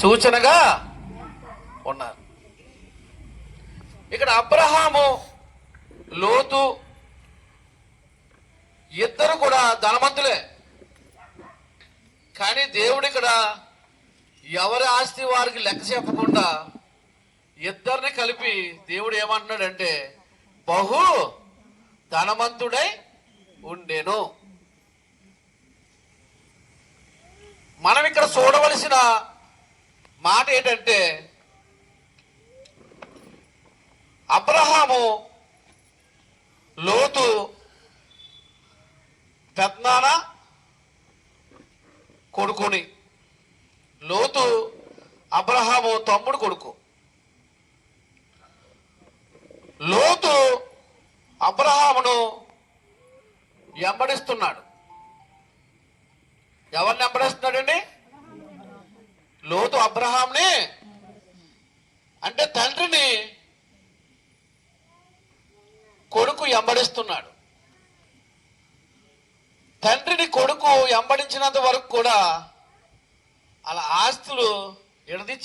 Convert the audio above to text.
సూచనగా ఉన్నారు. ఇక్కడ అబ్రహాము, లోతు ఇద్దరు కూడా ధనవంతులే. కానీ దేవుడు ఇక్కడ ఎవరి ఆస్తి వారికి లెక్క చెప్పకుండా ఇద్దరిని కలిపి దేవుడు ఏమంటున్నాడంటే బహు ధనవంతుడై ఉండేను. మనం ఇక్కడ చూడవలసిన మాట ఏంటంటే అబ్రహాము, లోతు పెద్దనాన్న కొడుకుని, లోతు అబ్రహాము తమ్ముడు కొడుకు. లోతు అబ్రహామును వెంబడిస్తున్నాడు. ఎవరిని వెంబడిస్తున్నాడండి? లోతు అబ్రహాంని, అంటే తండ్రిని కొడుకు వెంబడిస్తున్నాడు. తండ్రిని కొడుకు వెంబడించినంత వరకు కూడా అలా ఆస్తులు ఎడది